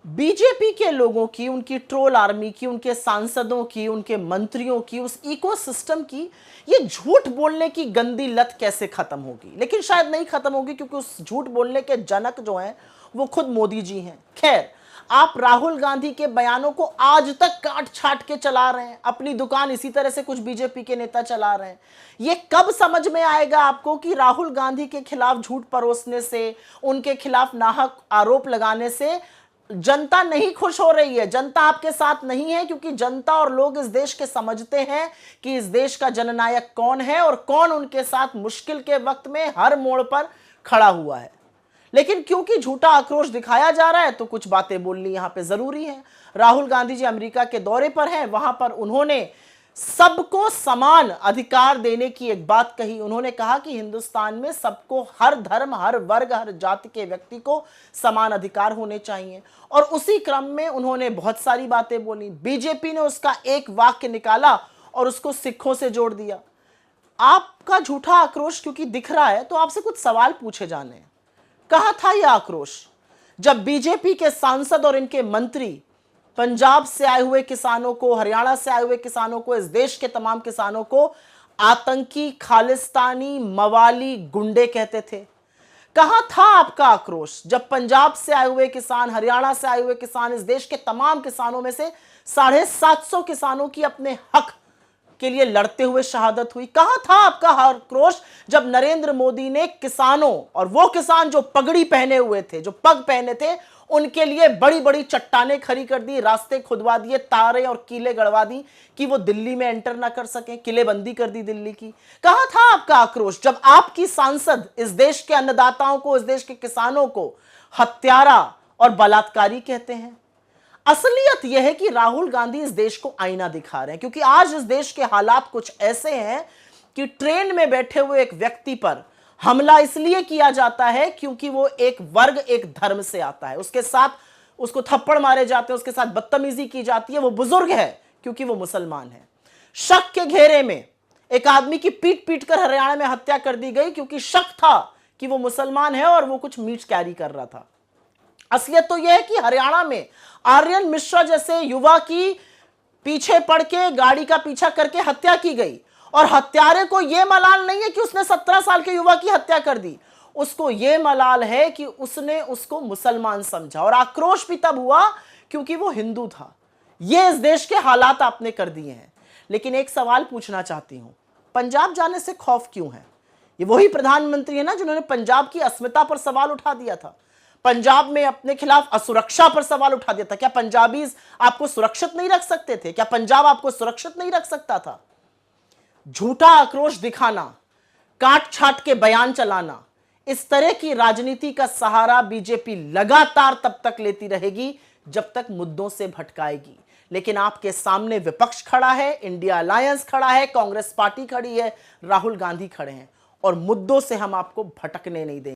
BJP के लोगों की, उनकी ट्रोल आर्मी की, उनके सांसदों की, उनके मंत्रियों की, उस इकोसिस्टम की ये झूठ बोलने की गंदी लत कैसे खत्म होगी? लेकिन शायद नहीं खत्म होगी, क्योंकि उस झूठ बोलने के जनक जो हैं वो खुद मोदी जी हैं। खैर, आप राहुल गांधी के बयानों को आज तक काट छाट के चला रहे हैं, अपनी दुकान इसी तरह से कुछ बीजेपी के नेता चला रहे हैं। ये कब समझ में आएगा आपको कि राहुल गांधी के खिलाफ झूठ परोसने से, उनके खिलाफ नाहक आरोप लगाने से जनता नहीं खुश हो रही है? जनता आपके साथ नहीं है, क्योंकि जनता और लोग इस देश के समझते हैं कि इस देश का जननायक कौन है और कौन उनके साथ मुश्किल के वक्त में हर मोड़ पर खड़ा हुआ है। लेकिन क्योंकि झूठा आक्रोश दिखाया जा रहा है तो कुछ बातें बोलनी यहां पे जरूरी है। राहुल गांधी जी अमेरिका के दौरे पर हैं, वहां पर उन्होंने सबको समान अधिकार देने की एक बात कही। उन्होंने कहा कि हिंदुस्तान में सबको, हर धर्म, हर वर्ग, हर जाति के व्यक्ति को समान अधिकार होने चाहिए। और उसी क्रम में उन्होंने बहुत सारी बातें बोली। बीजेपी ने उसका एक वाक्य निकाला और उसको सिखों से जोड़ दिया। आपका झूठा आक्रोश क्योंकि दिख रहा है तो आपसे कुछ सवाल पूछे जाने हैं। कहां था यह आक्रोश जब बीजेपी के सांसद और इनके मंत्री पंजाब से आए हुए किसानों को, हरियाणा से आए हुए किसानों को, इस देश के तमाम किसानों को आतंकी, खालिस्तानी, मवाली, गुंडे कहते थे? कहां था आपका आक्रोश जब पंजाब से आए हुए किसान, हरियाणा से आए हुए किसान, इस देश के तमाम किसानों में से 750 किसानों की अपने हक के लिए लड़ते हुए शहादत हुई? कहां था आपका आक्रोश जब नरेंद्र मोदी ने किसानों, और वो किसान जो पगड़ी पहने हुए थे, जो पग पहने थे, उनके लिए बड़ी बड़ी चट्टानें खड़ी कर दी, रास्ते खुदवा दिए, तारे और कीले गड़वा दी कि वो दिल्ली में एंटर ना कर सके, किलेबंदी कर दी दिल्ली की? कहां था आपका आक्रोश जब आपकी सांसद इस देश के अन्नदाताओं को, इस देश के किसानों को हत्यारा और बलात्कारी कहते हैं? असलियत यह है कि राहुल गांधी इस देश को आईना दिखा रहे हैं, क्योंकि आज इस देश के हालात कुछ ऐसे हैं कि ट्रेन में बैठे हुए एक व्यक्ति पर हमला इसलिए किया जाता है क्योंकि वो एक वर्ग, एक धर्म से आता है, उसके साथ उसको थप्पड़ मारे जाते हैं, उसके साथ बदतमीजी की जाती है। वो बुजुर्ग है क्योंकि वो मुसलमान है। शक के घेरे में एक आदमी की पीट पीट कर हरियाणा में हत्या कर दी गई क्योंकि शक था कि वो मुसलमान है और वो कुछ मीट कैरी कर रहा था। असलियत तो यह है कि हरियाणा में आर्यन मिश्रा जैसे युवा की पीछे पड़ के, गाड़ी का पीछा करके हत्या की गई, और हत्यारे को यह मलाल नहीं है कि उसने 17 साल के युवा की हत्या कर दी, उसको यह मलाल है कि उसने उसको मुसलमान समझा। और आक्रोश भी तब हुआ क्योंकि वो हिंदू था। यह इस देश के हालात आपने कर दिए हैं। लेकिन एक सवाल पूछना चाहती हूं, पंजाब जाने से खौफ क्यों है? ये वही प्रधानमंत्री है ना जिन्होंने पंजाब की अस्मिता पर सवाल उठा दिया था, पंजाब में अपने खिलाफ असुरक्षा पर सवाल उठा दिया था। क्या पंजाबीज आपको सुरक्षित नहीं रख सकते थे? क्या पंजाब आपको सुरक्षित नहीं रख सकता था? झूठा आक्रोश दिखाना, काट छाट के बयान चलाना, इस तरह की राजनीति का सहारा बीजेपी लगातार तब तक लेती रहेगी जब तक मुद्दों से भटकाएगी। लेकिन आपके सामने विपक्ष खड़ा है, इंडिया अलायंस खड़ा है, कांग्रेस पार्टी खड़ी है, राहुल गांधी खड़े हैं, और मुद्दों से हम आपको भटकने नहीं देंगे।